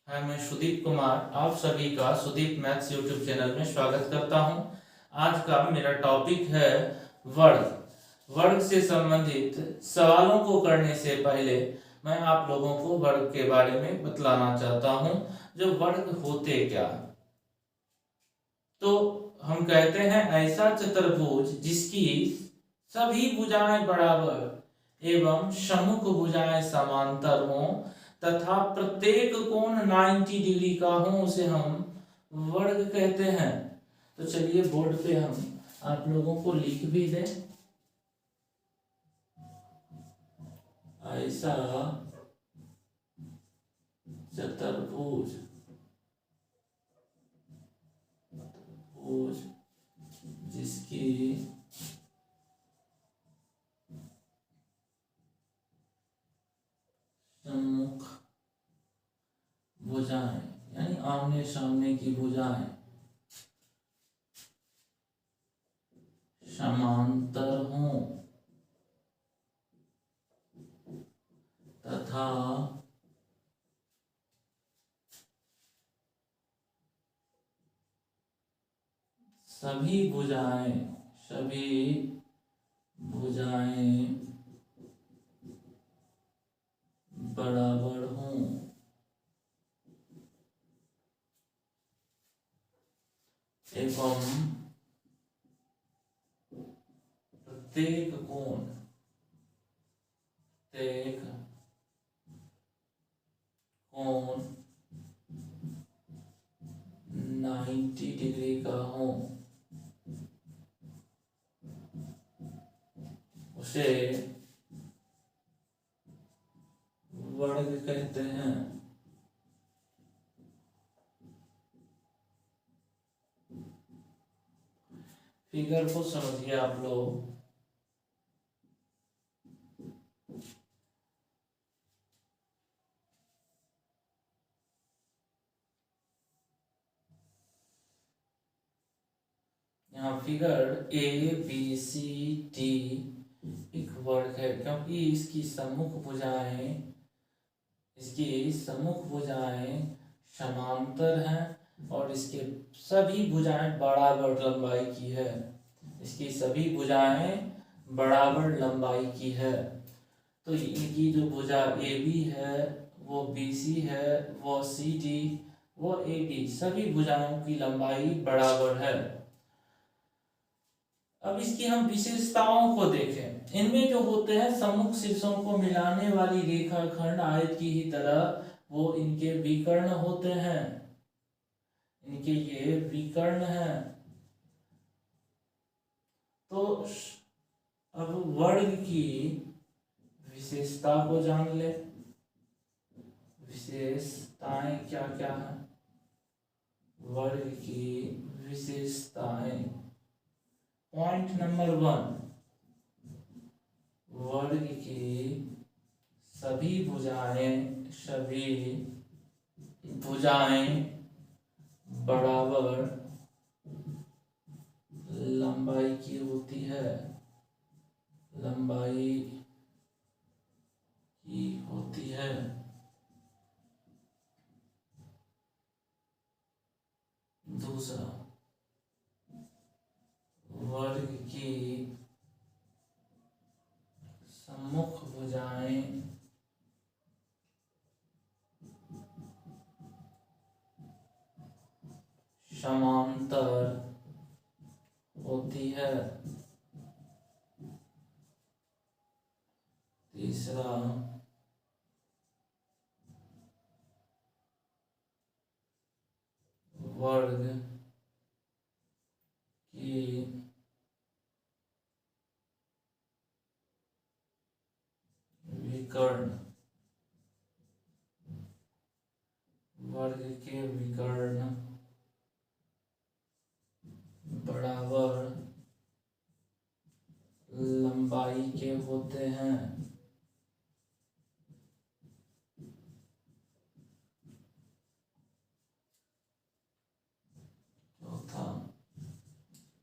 है मैं सुदीप कुमार। आप सभी का सुदीप मैथ्स यूट्यूब चैनल में स्वागत करता हूं। आज का मेरा टॉपिक है वर्ग। वर्ग से संबंधित सवालों को करने से पहले मैं आप लोगों को वर्ग के बारे में बतलाना चाहता हूं। जो वर्ग होते क्या, तो हम कहते हैं ऐसा चतुर्भुज जिसकी सभी भुजाएं बराबर एवं सम्मुख भुजाएं समांतर हों तथा प्रत्येक कोण 90 डिग्री का हो, उसे हम वर्ग कहते हैं। तो चलिए बोर्ड पे हम आप लोगों को लिख भी दें। ऐसा चतुर्भुज जिसकी सम्मुख भुजाएं यानी आमने सामने की भुजाएं समांतर हों तथा सभी भुजाएं बराबर हों एवं प्रत्येक कोण 90 डिग्री का हो, उसे वर्ग कहते हैं। फिगर को समझिए आप लोग। यहाँ figure A B C D एक वर्ग है, क्योंकि इसकी सम्मुख भुजाएं समांतर हैं और इसके सभी भुजाएं बराबर लंबाई की है। इसकी सभी भुजाएं बराबर लंबाई की है। तो इनकी जो भुजा ए बी है, वो बी सी है, वो सी डी, वो ए डी, सभी भुजाओं की लंबाई बराबर है। अब इसकी हम विशेषताओं को देखें। इनमें जो होते हैं सम्मुख शीर्षों को मिलाने वाली रेखाखंड आयत की ही तरह, वो इनके विकर्ण होते हैं। इनके ये विकर्ण हैं। तो अब वर्ग की विशेषता को जान ले। विशेषताएं क्या क्या है? वर्ग की विशेषताएं, पॉइंट नंबर 1, वर्ग की सभी भुजाएं बराबर लंबाई की होती है। दूसरा, वर्ग की सम्मुख भुजाएं समांतर होती है। तीसरा, वर्ग की विकर्ण बराबर लंबाई के होते हैं। चौथा,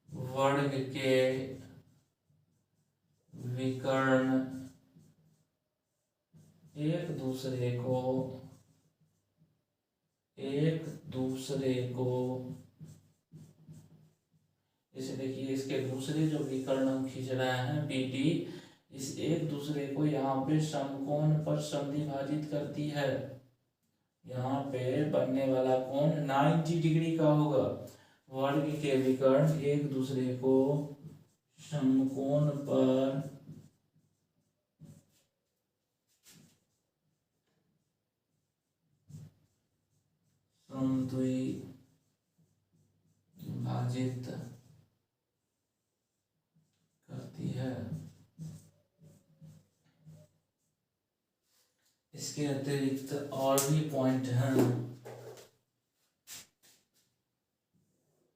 वर्ग के विकर्ण एक दूसरे को एक दूसरे को, जैसे देखिए इसके दूसरे जो विकर्ण हम खींच रहे हैं BD, इस एक दूसरे को यहाँ पे समकोण पर समद्विभाजित करती है। यहाँ पे बनने वाला कोण 90 डिग्री का होगा। वर्ग के विकर्ण एक दूसरे को समकोण पर समद्विभाजित करती है। इसके अतिरिक्त और भी पॉइंट हैं।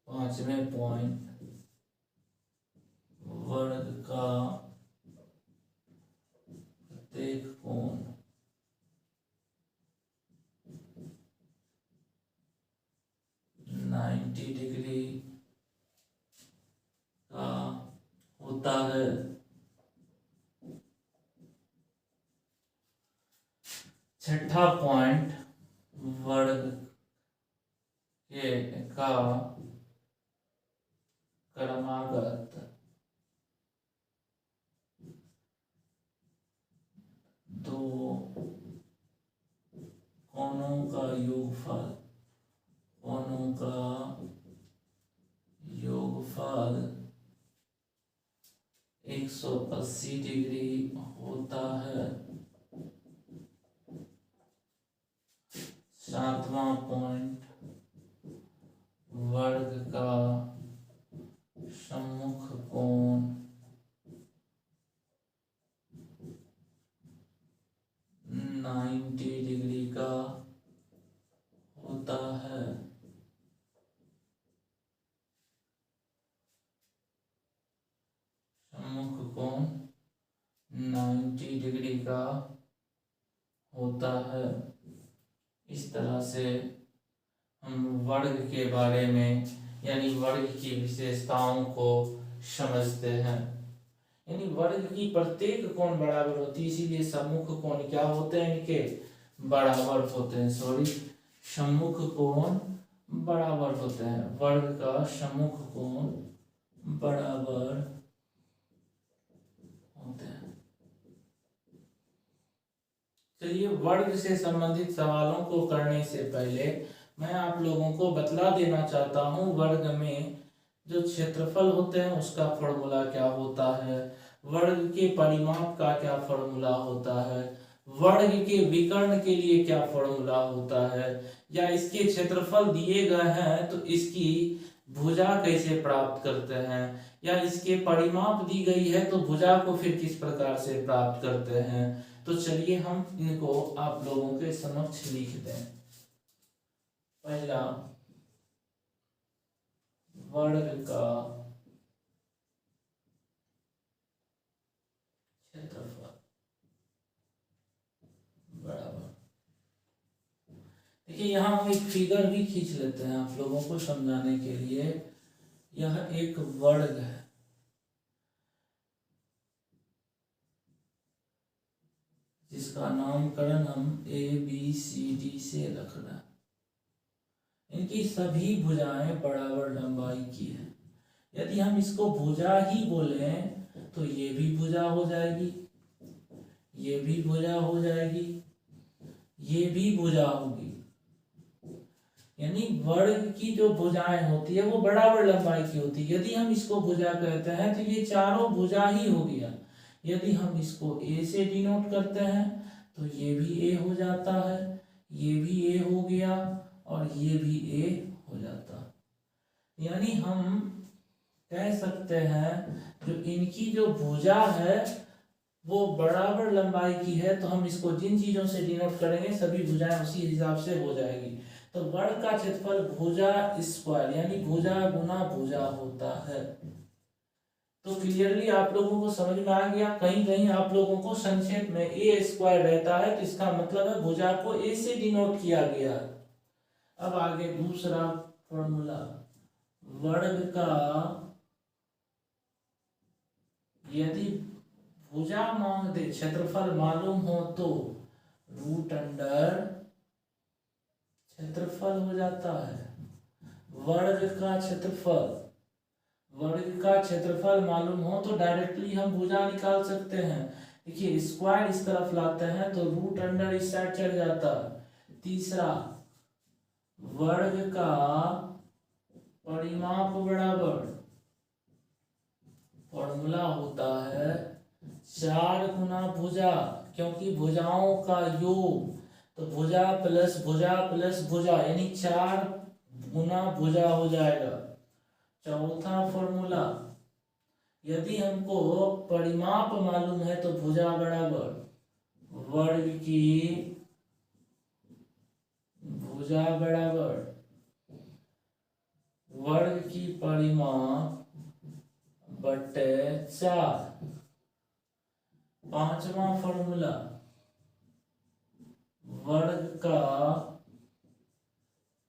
5वें पॉइंट, वर्ग का प्रत्येक कोण 90 डिग्री का होता है। छठा पॉइंट, वर्ग के का क्रमागत दो कोणों का योगफल, कोणों का योगफल 180 डिग्री होता है। 7वां पॉइंट, वर्ग का सम्मुख कोण 90 डिग्री का होता है। सम्मुख कोण 90 डिग्री का होता है। इस तरह से हम वर्ग के बारे में यानी वर्ग की विशेषताओं को समझते हैं। यानी वर्ग की प्रत्येक कोण बराबर होती है, इसीलिए सम्मुख कोण क्या होते हैं, इनके बराबर होते हैं। सम्मुख कोण बराबर होते हैं। वर्ग का सम्मुख कोण बराबर होते हैं। चलिए, वर्ग से संबंधित सवालों को करने से पहले मैं आप लोगों को बतला देना चाहता हूँ, वर्ग में जो क्षेत्रफल होते हैं उसका फॉर्मूला क्या होता है, वर्ग के परिमाप का क्या फॉर्मूला होता है, वर्ग के विकर्ण के लिए क्या फॉर्मूला होता है, या इसके क्षेत्रफल दिए गए हैं तो इसकी भुजा कैसे प्राप्त करते हैं, या इसके परिमाप दी गई है तो भुजा को फिर किस प्रकार से प्राप्त करते हैं। तो चलिए हम इनको आप लोगों के समक्ष लिख दें। पहला, वर्ग का क्षेत्रफल बराबर, देखिए यहाँ हम एक फिगर भी खींच लेते हैं आप लोगों को समझाने के लिए। यह एक वर्ग है, जिसका नामकरण हम ABCD से रख रहे हैं। इनकी सभी भुजाएं बराबर लंबाई की है। यदि हम इसको भुजा ही बोलें तो ये भी भुजा हो जाएगी, ये भी भुजा हो जाएगी, ये भी भुजा होगी। यानी वर्ग की जो भुजाएं होती है वो बराबर लंबाई की होती है। यदि हम इसको भुजा कहते हैं तो ये चारों भुजा ही हो गया। यदि हम इसको A से डिनोट करते हैं तो ये भी A हो जाता है, ये भी A हो गया और ये भी A हो जाता। यानी हम कह सकते हैं जो इनकी जो भुजा है वो बराबर लंबाई की है, तो हम इसको जिन चीजों से डिनोट करेंगे सभी भुजाएं उसी हिसाब से हो जाएगी। तो वर्ग का क्षेत्रफल भुजा स्क्वायर यानी भुजा गुना भुजा होता है। तो क्लियरली आप लोगों को समझ में आ गया। कहीं कहीं आप लोगों को संक्षेप में A स्क्वायर रहता है तो इसका मतलब है भुजा को A से डिनोट किया गया। अब आगे दूसरा फॉर्मूला, वर्ग का यदि भुजा मांग दे, क्षेत्रफल मालूम हो तो रूट अंडर क्षेत्रफल हो जाता है। वर्ग का क्षेत्रफल, वर्ग का क्षेत्रफल मालूम हो तो डायरेक्टली हम भुजा निकाल सकते हैं। देखिए स्क्वायर इस तरफ लाते हैं तो रूट अंडर इस साइड चढ़ जाता है। तीसरा, वर्ग का परिमाप बराबर, फॉर्मूला होता है 4 गुना भुजा, क्योंकि भुजाओं का योग, तो भुजा प्लस भुजा प्लस भुजा यानी 4 गुना भुजा हो जाएगा। चौथा फॉर्मूला, यदि हमको परिमाप मालूम है तो भुजा बराबर वर्ग की भुजा बराबर वर्ग की परिमाप बटे 4। पांचवा फॉर्मूला, वर्ग का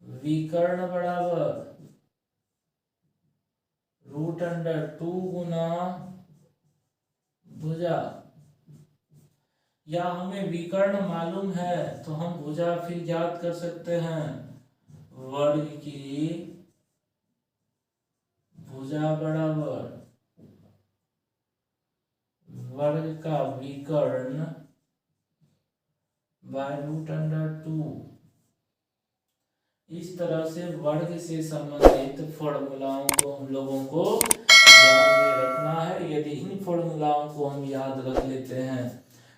विकर्ण बराबर रूट अंडर 2 गुना भुजा, या हमें विकर्ण मालूम है तो हम भुजा फिर ज्ञात कर सकते हैं। वर्ग की भुजा बराबर वर्ग का विकर्ण बाय रूट अंडर 2। इस तरह से वर्ग से संबंधित फॉर्मूलाओं को हम लोगों को ध्यान में रखना है। यदि इन फॉर्मूलाओं को हम याद रख लेते हैं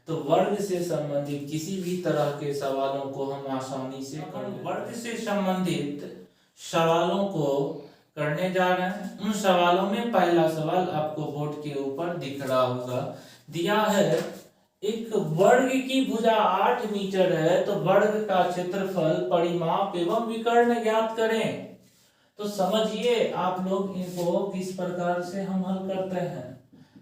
तो वर्ग से संबंधित किसी भी तरह के सवालों को हम आसानी से कर लेते हैं। वर्ग से संबंधित सवालों को करने जा रहे हैं। उन सवालों में पहला सवाल आपको बोर्ड के ऊपर दिख रहा होगा। दिया है एक वर्ग की भुजा 8 मीटर है तो वर्ग का क्षेत्रफल, परिमाप एवं विकर्ण ज्ञात करें। तो समझिए आप लोग इनको किस प्रकार से हम हल करते हैं।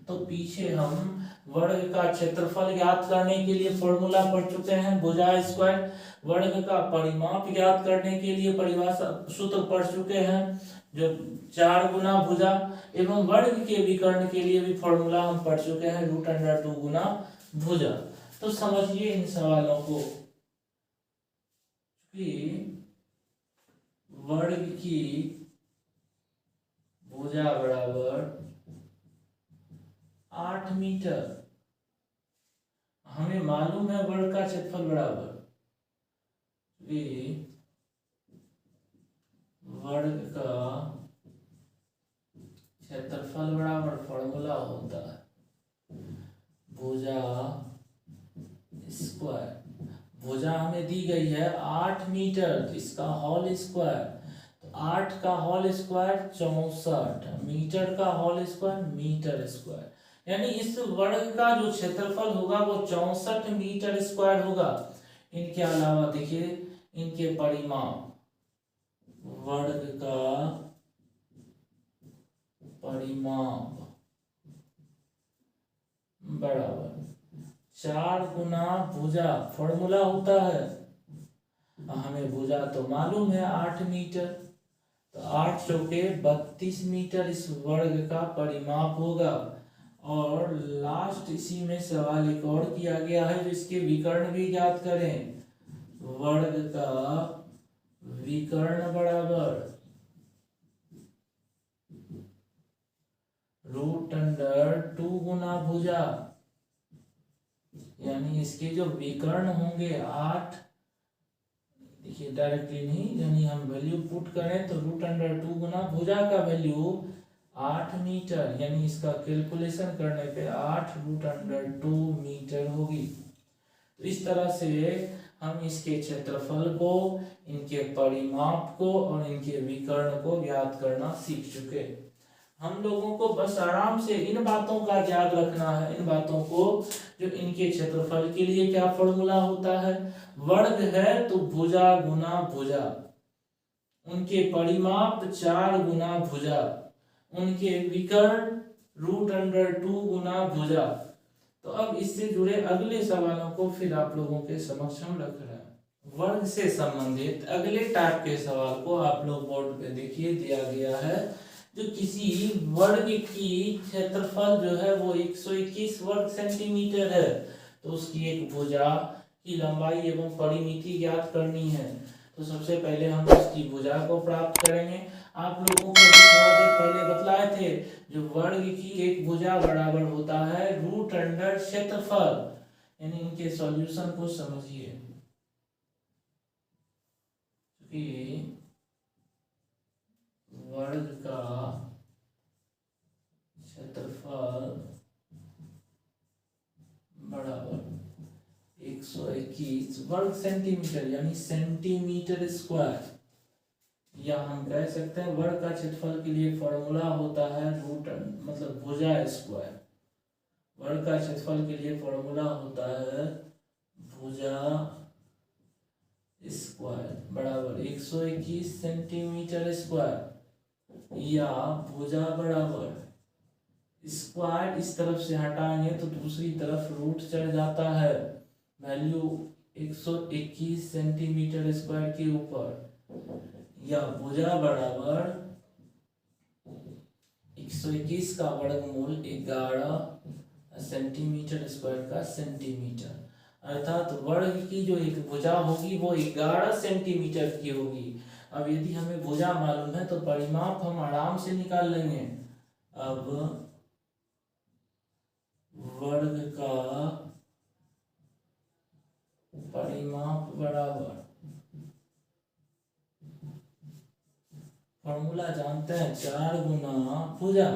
तो पीछे हम वर्ग का क्षेत्रफल ज्ञात करने के लिए फॉर्मूला पढ़ चुके हैं, भुजा स्क्वायर। वर्ग का परिमाप ज्ञात करने के लिए परिभाषा सूत्र पढ़ चुके हैं, जो 4 गुना भुजा, एवं वर्ग के विकर्ण के लिए भी फॉर्मूला हम पढ़ चुके हैं, रूट अंडर 2 गुना भुजा। तो समझिए इन सवालों को कि वर्ग की भुजा बराबर 8 मीटर, हमें मालूम है वर्ग का क्षेत्रफल बराबर वर्ग का क्षेत्रफल बराबर फॉर्मूला होता है भुजा स्क्वायर। भुजा हमें दी गई है 8 मीटर, तो इसका होल स्क्वायर, तो 8 का होल स्क्वायर 64, मीटर का होल स्क्वायर मीटर स्क्वायर, यानी इस वर्ग का जो क्षेत्रफल होगा वो 64 मीटर स्क्वायर होगा। इनके अलावा देखिए इनके परिमाप, वर्ग का परिमाप बराबर 4 गुना भुजा, फॉर्मूला होता है, हमें भुजा तो मालूम है 8 मीटर, तो 8 चौके 32 मीटर इस वर्ग का परिमाप होगा। और लास्ट इसी में सवाल एक और किया गया है जो इसके विकर्ण भी ज्ञात करें। वर्ग का विकर्ण बराबर रूट अंडर 2 गुना भुजा, यानी इसके जो विकर्ण होंगे 8, देखिए डायरेक्टली नहीं, यानी हम वैल्यू पुट करें तो रूट अंडर 2 गुना भुजा का वैल्यू 8 मीटर, यानी इसका कैलकुलेशन करने पे 8 रूट अंडर 2 मीटर होगी। तो इस तरह से हम इसके क्षेत्रफल को, इनके परिमाप को और इनके विकर्ण को ज्ञात करना सीख चुके। हम लोगों को बस आराम से इन बातों का याद रखना है, इन बातों को, जो इनके क्षेत्रफल के लिए क्या फॉर्मूला होता है, वर्ग है तो भुजा गुना भुजा, उनके परिमाप 4 गुना भुजा, उनके विकर्ण रूट अंडर 2 गुना भुजा। तो अब इससे जुड़े अगले सवालों को फिर आप लोगों के समक्ष हम रख रहे हैं। वर्ग से संबंधित अगले टाइप के सवाल को आप लोग बोर्ड पे देखिए दिया गया है, जो किसी वर्ग की क्षेत्रफल जो है वो 121 वर्ग सेंटीमीटर है, तो उसकी एक भुजा की लंबाई एवं परिमिति ज्ञात करनी है। तो सबसे पहले हम इसकी भुजा को प्राप्त करेंगे। आप लोगों को अभी थोड़ा देर पहले बतलाए थे, जो वर्ग की एक भुजा बराबर होता है रूट अंडर क्षेत्रफल। यानी इनके सॉल्यूशन को समझिए कि वर्ग का क्षेत्रफल बराबर 121 वर्ग सेंटीमीटर यानी सेंटीमीटर स्क्वायर, या हम कह सकते हैं वर्ग का क्षेत्रफल के लिए फॉर्मूला होता है रूट मतलब भुजा स्क्वायर। वर्ग का क्षेत्रफल के लिए फॉर्मूला होता है भुजा स्क्वायर बराबर 121 सेंटीमीटर स्क्वायर, या भुजा बराबर स्क्वायर इस तरफ से हटाएंगे तो दूसरी तरफ रूट चढ़ जाता है, वैल्यू 121 सेंटीमीटर स्क्वायर के ऊपर, या भुजा बराबर 121 का वर्गमूल 11 सेंटीमीटर स्क्वायर का सेंटीमीटर, अर्थात वर्ग की जो एक भुजा होगी वो 11 सेंटीमीटर की होगी। अब यदि हमें भुजा मालूम है तो परिमाप हम आराम से निकाल लेंगे। अब वर्ग का परिमाप बराबर, फॉर्मूला जानते हैं 4 गुना भुजा,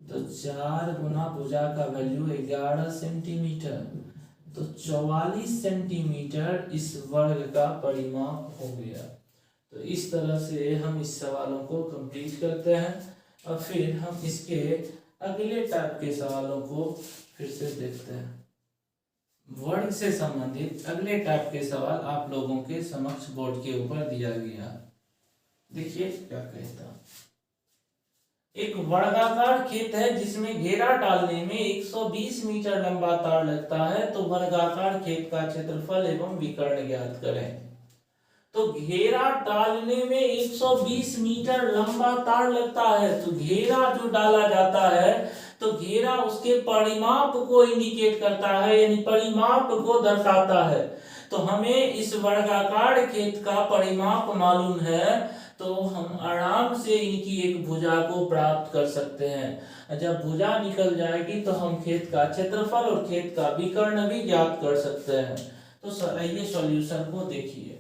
तो 4 गुना भुजा का वैल्यू 11 सेंटीमीटर, तो 44 सेंटीमीटर इस वर्ग का परिमाप हो गया। तो इस तरह से हम इस सवालों को कंप्लीट करते हैं और फिर हम इसके अगले टाइप के सवालों को फिर से देखते हैं। वर्ग से संबंधित अगले टाइप के सवाल आप लोगों के समक्ष बोर्ड के ऊपर दिया गया। देखिए क्या कहता, एक वर्गाकार खेत है जिसमें घेरा डालने में 120 मीटर लंबा तार लगता है, तो वर्गाकार खेत का क्षेत्रफल एवं विकर्ण ज्ञात करें। तो घेरा डालने में 120 मीटर लंबा तार लगता है, तो घेरा जो डाला जाता है तो घेरा उसके परिमाप को इंडिकेट करता है, यानी परिमाप को दर्शाता है। तो हमें इस वर्गाकार खेत का परिमाप मालूम है, तो हम आराम से इनकी एक भुजा को प्राप्त कर सकते हैं। जब भुजा निकल जाएगी तो हम खेत का क्षेत्रफल और खेत का विकर्ण भी ज्ञात कर सकते हैं। तो आइए सॉल्यूशन को देखिए।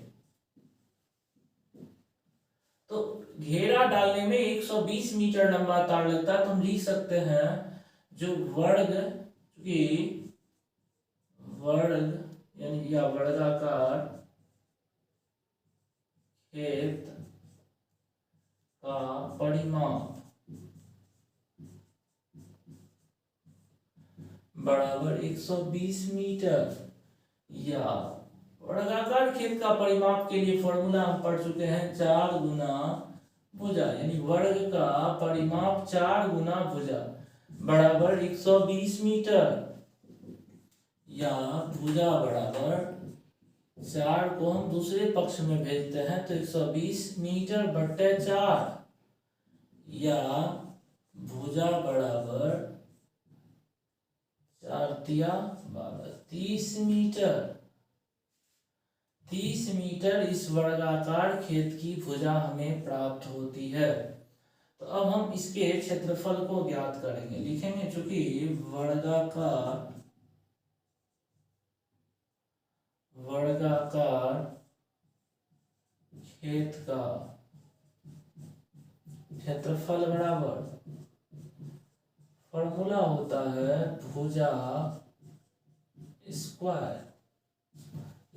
तो घेरा डालने में 120 मीटर लंबा तार लगता है, तो हम लिख सकते हैं जो वर्ग यानी या वर्गाकार खेत का परिमाप बराबर 120 मीटर, या वर्गाकार खेत का परिमाप के लिए फॉर्मूला हम पढ़ चुके हैं 4 गुना भुजा, यानी वर्ग का परिमाप 4 गुना भुजा बराबर 120 मीटर, या भुजा बराबर 4 को हम दूसरे पक्ष में भेजते हैं तो 120 मीटर बट्टे 4, या भुजा बराबर 4 तिया 12 30 मीटर। 30 मीटर इस वर्गाकार खेत की भुजा हमें प्राप्त होती है। तो अब हम इसके क्षेत्रफल को ज्ञात करेंगे। लिखेंगे चूंकि वर्गाकार खेत का क्षेत्रफल बराबर फॉर्मूला होता है भुजा स्क्वायर,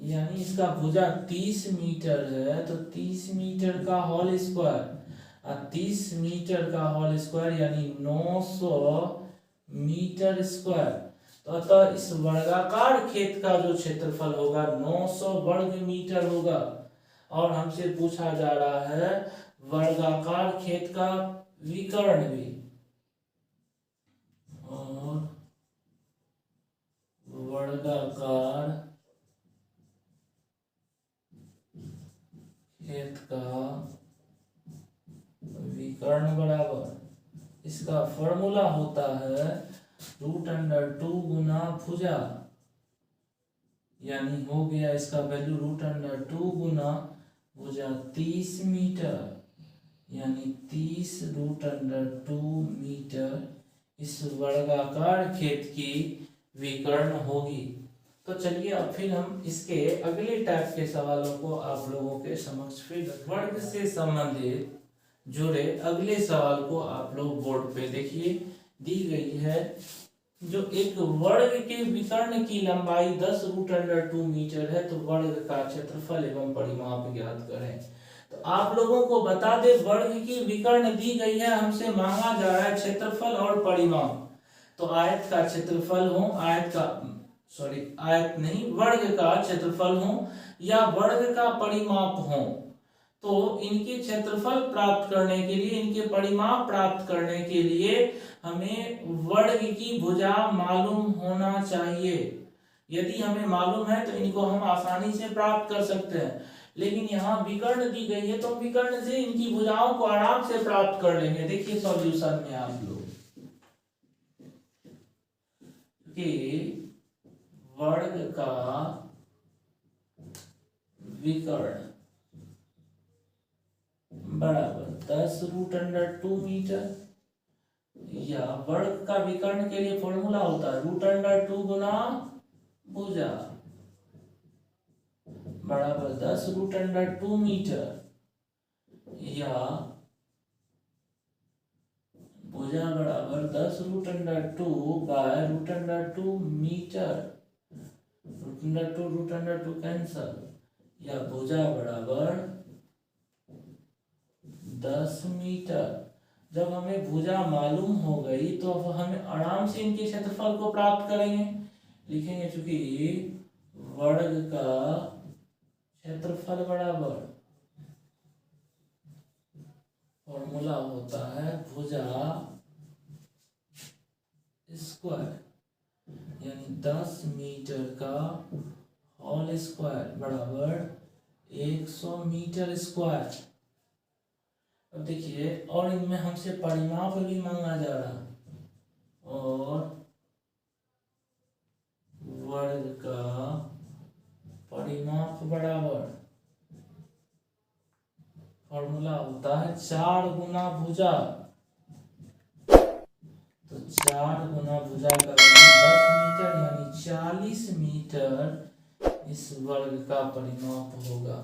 यानी इसका भुजा 30 मीटर है तो 30 मीटर का होल स्क्वायर, 30 मीटर का होल स्क्वायर यानी 900 मीटर स्क्वायर। तो अतः इस वर्गाकार खेत का जो क्षेत्रफल होगा 900 वर्ग मीटर होगा। और हमसे पूछा जा रहा है वर्गाकार खेत का विकर्ण भी, और वर्गाकार खेत का विकर्ण बराबर, इसका फॉर्मूला होता है √2 गुना भुजा, यानी हो गया इसका वैल्यू √2 गुना भुजा 30 मीटर, यानी 30 √2 मीटर इस वर्गाकार खेत की विकर्ण होगी। तो चलिए अब फिर हम इसके अगले टाइप के सवालों को आप लोगों के समक्ष फिर वर्ग से संबंधित जुड़े अगले सवाल को आप लोग बोर्ड पे देखिए, दी गई है। जो एक वर्ग के विकर्ण की लंबाई 10 √2 मीटर है, तो वर्ग का क्षेत्रफल एवं परिमाप ज्ञात करें। तो आप लोगों को बता दे, वर्ग की विकर्ण दी गई है, हमसे मांगा जा रहा है क्षेत्रफल और परिमाप। तो आयत का क्षेत्रफल हो, आयत नहीं, वर्ग का क्षेत्रफल हो या वर्ग का परिमाप हो, तो इनके क्षेत्रफल प्राप्त करने के लिए, इनके परिमाप प्राप्त करने के लिए हमें वर्ग की भुजा मालूम होना चाहिए। यदि हमें मालूम है तो इनको हम आसानी से प्राप्त कर सकते हैं, लेकिन यहाँ विकर्ण दी गई है तो विकर्ण से इनकी भुजाओं को आराम से प्राप्त कर लेंगे। देखिए सॉल्यूशन में आप लोग कि वर्ग का विकर्ण बराबर 10 √2 मीटर, या वर्ग का विकर्ण के लिए फॉर्मूला होता है √2 गुना भुजा बराबर 10 √2 मीटर, या भुजा बराबर 10 √2 बाय √2 मीटर, √2 कैंसल, या भुजा बराबर 10 मीटर। जब हमें भुजा मालूम हो गई तो अब हमें आराम से इनके क्षेत्रफल को प्राप्त करेंगे। लिखेंगे चूंकि वर्ग का क्षेत्रफल बराबर फॉर्मूला होता है भुजा स्क्वायर, यानी 10 मीटर का होल स्क्वायर बराबर 100 मीटर स्क्वायर। अब देखिए, और इनमें हमसे परिमाप भी मांगा जा रहा, और वर्ग का परिमाप बराबर फॉर्मूला होता है 4 गुना भुजा। तो 4 गुना भुजा का 10 मीटर यानी 40 मीटर इस वर्ग का परिमाप होगा।